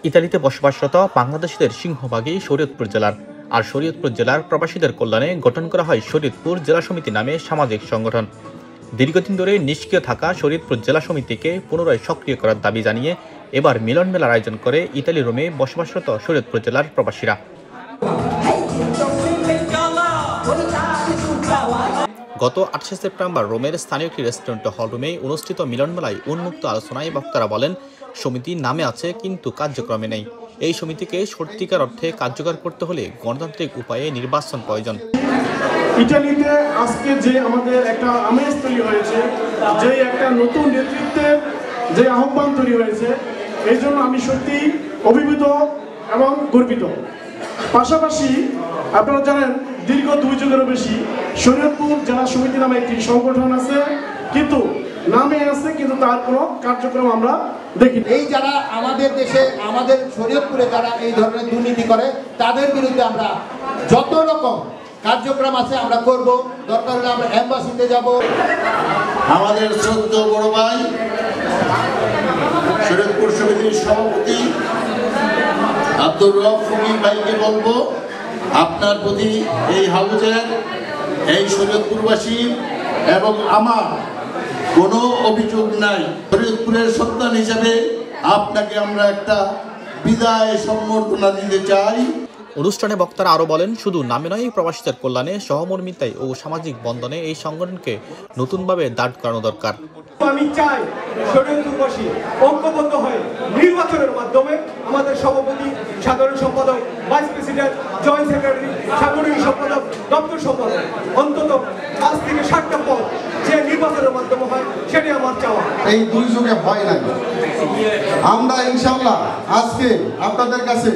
ইতালিতে বসবাসরত বাংলাদেশিদের সিংহভাগই শরীয়তপুর জেলার। আর শরীয়তপুর জেলার প্রবাসীদের কল্যাণে গঠন করা হয় শরীয়তপুর জেলা সমিতি নামে সামাজিক সংগঠন। দীর্ঘদিন ধরে নিষ্ক্রিয় থাকা শরীয়তপুর জেলা সমিতিকে পুনরায় সক্রিয় করার দাবি জানিয়ে এবার মিলন মেলার আয়োজন করে ইতালি রোমে বসবাসরত শরীয়তপুর জেলার প্রবাসীরা। গত 28 সেপ্টেম্বর রোমের স্থানীয় একটি রেস্টুরেন্ট হলরুমে অনুষ্ঠিত মিলন মেলায় উন্মুক্ত আলোচনায় বক্তারা বলেন, সমিতি নামে আছে কিন্তু কার্যক্রমে নেই। এই সমিতিকে সত্যিকার অর্থে কার্যকর করতে হলে গণতান্ত্রিক উপায়ে নির্বাচন প্রয়োজন। ইটালিতে আজকে যে আমাদের একটা আমেজ তৈরি হয়েছে, যে একটা নতুন নেতৃত্বের যে আহ্বান তৈরি হয়েছে, এই জন্য আমি সত্যি অভিভূত এবং গর্বিত। পাশাপাশি আপনারা জানেন দীর্ঘ 2 যুগেরও বেশি শরীয়তপুর জেলা সমিতি নামে একটি সংগঠন আছে, কিন্তু নামে আছে কিন্তু তার কোনো কার্যক্রম আমরা দেখি। এই যারা আমাদের দেশে আমাদের শরীয়তপুরে যারা এই ধরনের দুর্নীতি করে তাদের বিরুদ্ধে আমরা যত রকম কার্যক্রম আছে আমরা করব। দরকার হলে আমরা এম্বাসিতে যাব। আমাদের শ্রদ্ধেয় বড় ভাই শরীয়তপুর সমিতির সভাপতি আব্দুর রব ফকির ভাইকে বলবো, আপনার প্রতি এই হাউজের এই শরীয়তপুরবাসী এবং আমার কোনো অভিযোগ নাই। শরীয়তপুরের সন্তান হিসেবে আপনাকে আমরা একটা বিদায় সম্বর্ধনা দিতে চাই। অনুষ্ঠানে বক্তারা আরও বলেন, শুধু নামে নয়, প্রবাসীদের কল্যাণে সহমর্মিতায় ও সামাজিক বন্ধনে এই সংগঠনকে নতুনভাবে দাঁড় করানো দরকার। আমি চাই শরীয়তপুরবাসী ঐক্যবদ্ধ হয়ে নির্বাচনের মাধ্যমে আমাদের সভাপতি, সাধারণ সম্পাদক, ভাইস প্রেসিডেন্ট, জয়েন্ট সেক্রেটারি, সাংগঠনিক সম্পাদক, দপ্তর সম্পাদক, অন্তত 5 থেকে 7টা পদ যে নির্বাচনের মাধ্যমে হয়, সেটাই আমার চাওয়া। এই 2 যুগে ভয় নাই। আমরা ইনশাআল্লাহ আজকে আপনাদের কাছে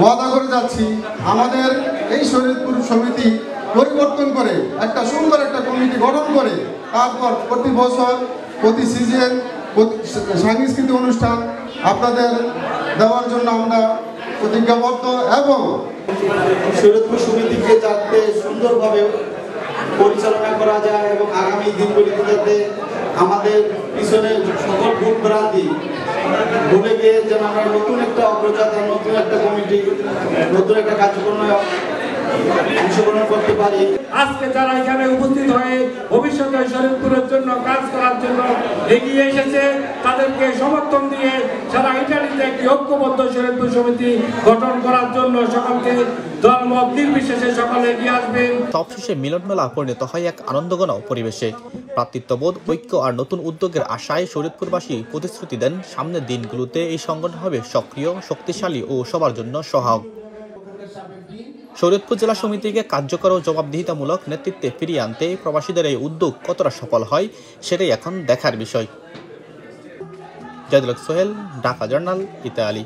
ওয়াদা করে যাচ্ছি, আমাদের এই শরীয়তপুর সমিতি পরিবর্তন করে একটা সুন্দর একটা কমিটি গঠন করে তারপর প্রতি বছর প্রতি সিজন সাংস্কৃতিক অনুষ্ঠান আপনাদের দেওয়ার জন্য আমরা প্রতিজ্ঞাবদ্ধ এবং শরীয়তপুর সমিতিকে যাতে সুন্দরভাবে পরিচালনা করা যায় এবং আগামী দিনগুলিতে যাতে আমাদের পিছনে সকল ভুল ভ্রান্তি ভুলে গিয়ে যেন আমরা নতুন একটা অগ্রযাত্রা, নতুন একটা কমিটি, নতুন একটা কার্যক্রমে অংশগ্রহণ করতে পারি। আজকে যারা এখানে উপস্থিত হয়ে ভবিষ্যতে শরীয়তপুরের জন্য কাজ করার জন্য এগিয়ে এসেছে, তাদেরকে সমর্থন দিয়ে সারা ইটালিতে একটি ঐক্যবদ্ধ শরীয়তপুর সমিতি গঠন করার জন্য সকলকে ধর্ম নির্বিশেষে সকলে এগিয়ে আসবেন। সবশেষে মিলন মেলা পরিণত হয় এক আনন্দঘন পরিবেশে। ভ্রাতৃত্ববোধ, ঐক্য আর নতুন উদ্যোগের আশায় শরীয়তপুরবাসী প্রতিশ্রুতি দেন, সামনের দিনগুলোতে এই সংগঠন হবে সক্রিয়, শক্তিশালী ও সবার জন্য সহায়ক। শরীয়তপুর জেলা সমিতিকে কার্যকর ও জবাবদিহিতামূলক নেতৃত্বে ফিরিয়ে আনতে প্রবাসীদের এই উদ্যোগ কতটা সফল হয় সেটাই এখন দেখার বিষয়। জাহিদুল হক সোহেল, ঢাকা জার্নাল, ইতালি।